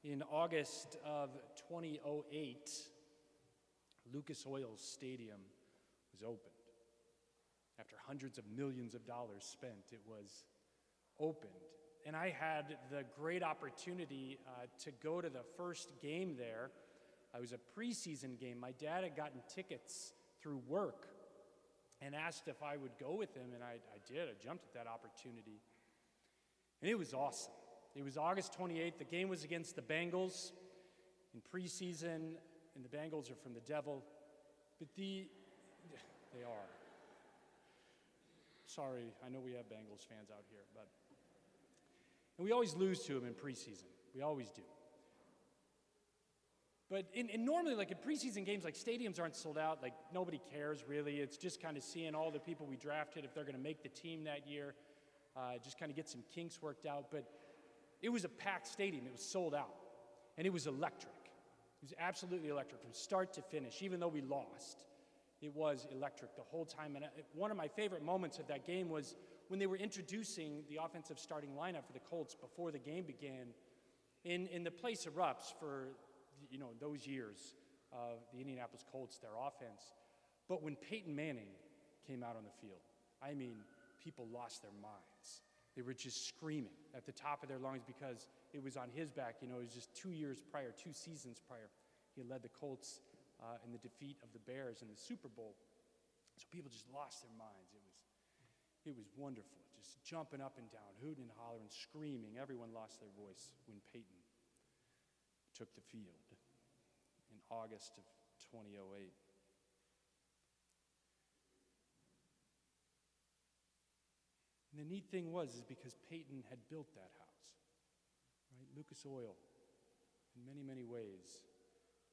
In August of 2008, Lucas Oil Stadium was opened. After hundreds of millions of dollars spent, it was opened. And I had the great opportunity to go to the first game there. It was a preseason game. My dad had gotten tickets through work and asked if I would go with him, and I did. I jumped at that opportunity. And it was awesome. It was August 28th. The game was against the Bengals in preseason, and the Bengals are from the devil. But they are. Sorry, I know we have Bengals fans out here, but and we always lose to them in preseason. We always do. But normally, like in preseason games, like stadiums aren't sold out. Like nobody cares really. It's just kind of seeing all the people we drafted, if they're going to make the team that year. Just kind of get some kinks worked out. But it was a packed stadium. It was sold out. And it was electric. It was absolutely electric from start to finish. Even though we lost, it was electric the whole time. And one of my favorite moments of that game was when they were introducing the offensive starting lineup for the Colts before the game began. In the place erupts for those years of the Indianapolis Colts, their offense. But when Peyton Manning came out on the field, I mean, people lost their minds. They were just screaming at the top of their lungs because it was on his back. It was just 2 seasons prior. He led the Colts in the defeat of the Bears in the Super Bowl. So people just lost their minds. It was wonderful, just jumping up and down, hooting and hollering, screaming. Everyone lost their voice when Peyton took the field in August of 2008. And the neat thing is because Peyton had built that house, right? Lucas Oil, in many, many ways,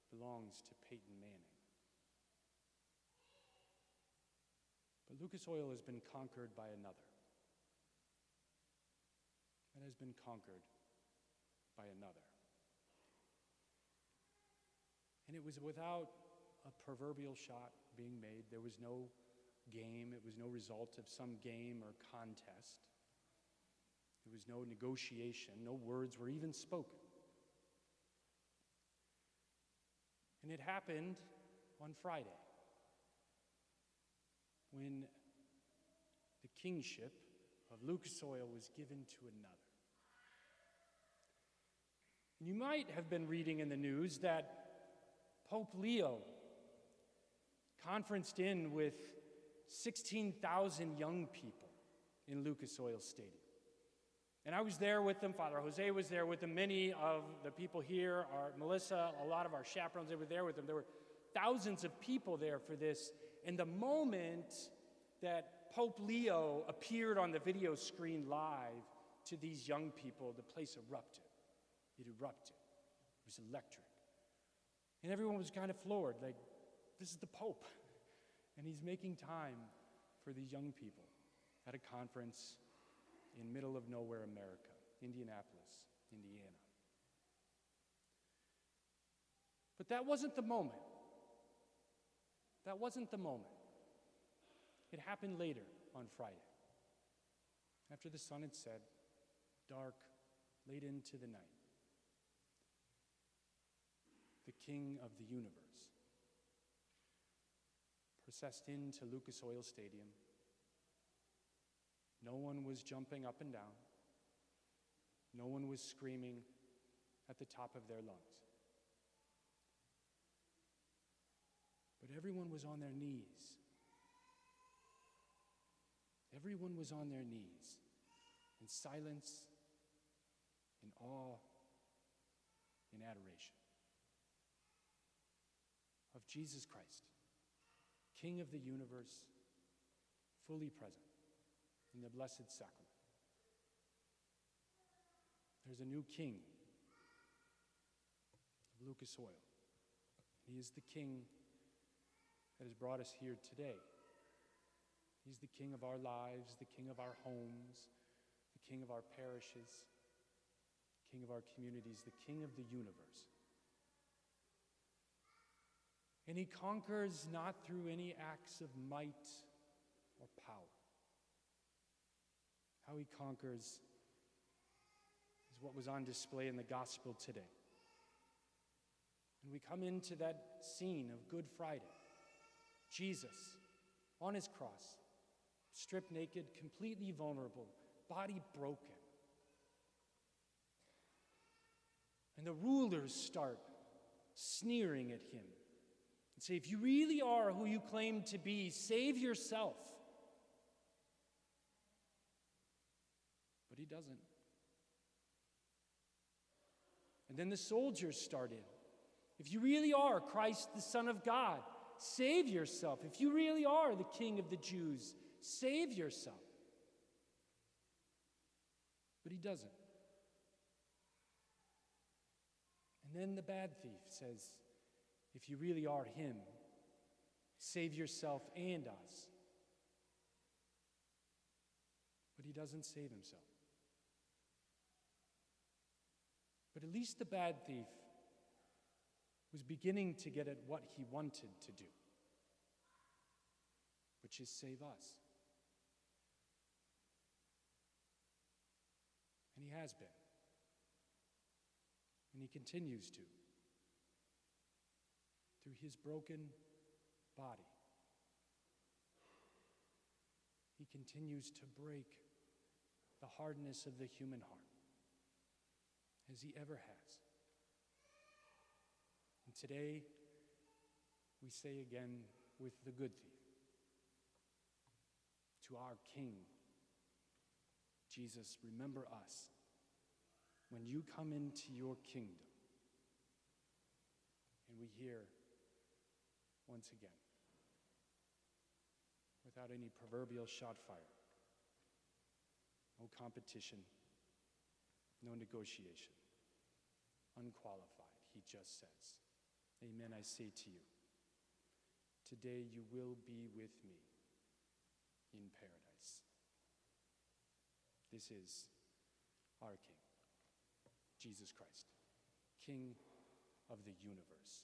belongs to Peyton Manning. But Lucas Oil has been conquered by another. It has been conquered by another. And it was without a proverbial shot being made. There was no game. It was no result of some game or contest. There was no negotiation. No words were even spoken. And it happened on Friday when the kingship of Lucas Oil was given to another. And you might have been reading in the news that Pope Leo conferenced in with 16,000 young people in Lucas Oil Stadium. And I was there with them. Father Jose was there with them. Many of the people here, Melissa, a lot of our chaperones, they were there with them. There were thousands of people there for this. And the moment that Pope Leo appeared on the video screen live to these young people, the place erupted. It erupted. It was electric. And everyone was kind of floored, like, this is the Pope. And he's making time for these young people at a conference in middle of nowhere America, Indianapolis, Indiana. But that wasn't the moment. That wasn't the moment. It happened later on Friday. After the sun had set, dark, late into the night. The King of the universe processed into Lucas Oil Stadium. No one was jumping up and down. No one was screaming at the top of their lungs. But everyone was on their knees. Everyone was on their knees in silence, in awe, in adoration of Jesus Christ, King of the universe, fully present in the Blessed Sacrament. There's a new king of Lucas Oil. He is the king that has brought us here today. He's the king of our lives, the king of our homes, the king of our parishes, the king of our communities, the king of the universe. And he conquers not through any acts of might or power. How he conquers is what was on display in the gospel today. And we come into that scene of Good Friday. Jesus on his cross, stripped naked, completely vulnerable, body broken. And the rulers start sneering at him and say, if you really are who you claim to be, save yourself. But he doesn't. And then the soldiers start in. If you really are Christ, the Son of God, save yourself. If you really are the King of the Jews, save yourself. But he doesn't. And then the bad thief says, if you really are him, save yourself and us. But he doesn't save himself. But at least the bad thief was beginning to get at what he wanted to do, which is save us. And he has been. And he continues to. Through his broken body, he continues to break the hardness of the human heart, as he ever has. And today, we say again with the good thief, to our King, Jesus, remember us when you come into your kingdom. And we hear once again, without any proverbial shot fired, no competition, no negotiation, unqualified, he just says, amen, I say to you, today you will be with me in paradise. This is our King, Jesus Christ, King of the universe.